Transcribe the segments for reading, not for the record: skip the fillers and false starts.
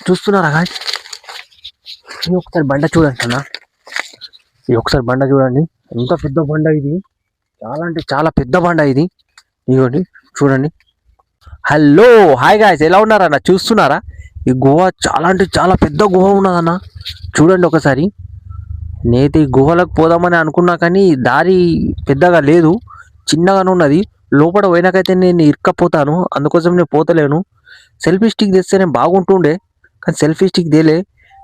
చూస్తున్నారా guys? ఇది ఒకసారి బండ చూడండి అన్న. ఇది ఒకసారి బండ చూడండి, ఎంత పెద్ద బండ ఇది. చాలా అంటే చాలా పెద్ద బండ ఇది. ఇదిగోండి చూడండి. హలో హాయ్ గాయ్స్, ఎలా ఉన్నారన్న? చూస్తున్నారా? ఈ గుహ చాలా అంటే చాలా పెద్ద గుహ ఉన్నదన్న. చూడండి ఒకసారి. నేనైతే ఈ గుహలకు పోదామని అనుకున్నా కానీ దారి పెద్దగా లేదు, చిన్నగానే ఉన్నది. లోపల పోయినాకైతే నేను ఇరుక్కపోతాను, అందుకోసం నేను పోతలేను. సెల్ఫీ స్టిక్ తెస్తే నేను బాగుంటుండే, కానీ సెల్ఫీ స్టిక్ తేలే.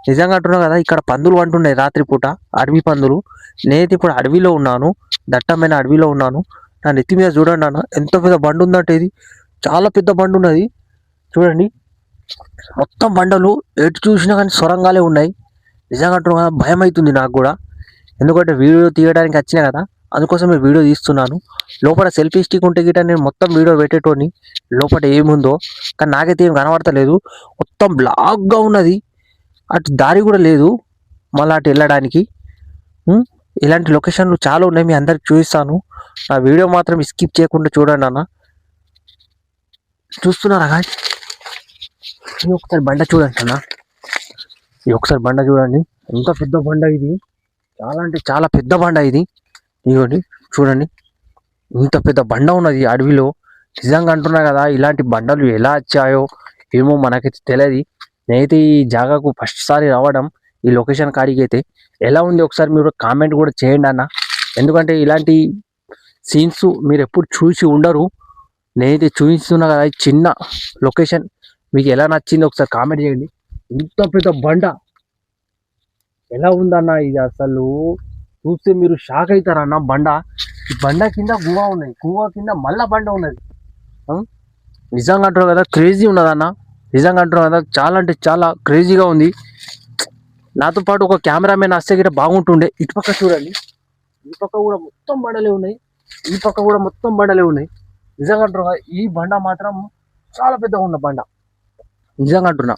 నిజంగా అంటున్నా కదా, ఇక్కడ పందులు అంటుండే రాత్రిపూట, అడవి పందులు. నేనైతే ఇప్పుడు అడవిలో ఉన్నాను, దట్టమైన అడవిలో ఉన్నాను. నా నెత్తి మీద చూడండి అన్న, ఎంత పెద్ద బండి ఉందంటే. ఇది చాలా పెద్ద బండి ఉన్నది చూడండి. మొత్తం బండలు ఎటు చూసినా కానీ సొరంగాలే ఉన్నాయి. నిజంగా అంటున్నా, భయం అవుతుంది నాకు కూడా. ఎందుకంటే వీడియో తీయడానికి వచ్చినా కదా, అందుకోసం నేను వీడియో తీస్తున్నాను. లోపల సెల్ఫీ స్టిక్ ఉంటే గిట్ట నేను మొత్తం వీడియో పెట్టేటోని, లోపల ఏముందో. కానీ నాకైతే ఏం కనబడతలేదు, మొత్తం బ్లాక్గా ఉన్నది. అటు దారి కూడా లేదు మళ్ళీ అటు వెళ్ళడానికి. ఇలాంటి లొకేషన్లు చాలా ఉన్నాయి, మీ అందరికి చూపిస్తాను. నా వీడియో మాత్రం స్కిప్ చేయకుండా చూడండి అన్న. చూస్తున్నారా guys? ఇది ఒకసారి బండ చూడండి అన్న. ఇది ఒకసారి బండ చూడండి, ఎంత పెద్ద బండ ఇది. చాలా అంటే చాలా పెద్ద బండ ఇది. ఇదిగోండి చూడండి, ఇంత పెద్ద బండ ఉన్నది అడవిలో. నిజంగా అంటున్నా కదా, ఇలాంటి బండలు ఎలా వచ్చాయో ఏమో మనకైతే తెలియదు. నేనైతే ఈ జాగాకు ఫస్ట్ సారి రావడం, ఈ లొకేషన్ కాడికి అయితే. ఎలా ఉంది ఒకసారి మీరు కామెంట్ కూడా చేయండి అన్న. ఎందుకంటే ఇలాంటి సీన్స్ మీరు ఎప్పుడు చూసి ఉండరు. నేనైతే చూపిస్తున్నా కదా, చిన్న లొకేషన్. మీకు ఎలా నచ్చింది ఒకసారి కామెంట్ చేయండి. ఇంత పెద్ద బండ ఎలా ఉందన్న, ఇది అసలు చూస్తే మీరు షాక్ అవుతారన్న. బండ, ఈ బండ కింద గుహ ఉన్నది, గుహ కింద మళ్ళా బండ ఉన్నది. నిజంగా అంటారు కదా, క్రేజీ ఉన్నదన్న. నిజంగా అంటున్నా కదా, చాలా అంటే చాలా క్రేజీగా ఉంది. నాతో పాటు ఒక కెమెరామెన్ వస్తే గిట్ట బాగుంటుండే. ఇటుపక్క చూడండి, ఈ పక్క కూడా మొత్తం బండలే ఉన్నాయి, ఈ పక్క కూడా మొత్తం బండలే ఉన్నాయి. నిజంగా అంటున్నా, ఈ బండ మాత్రం చాలా పెద్దగా ఉన్న బండ. నిజంగా అంటున్నా.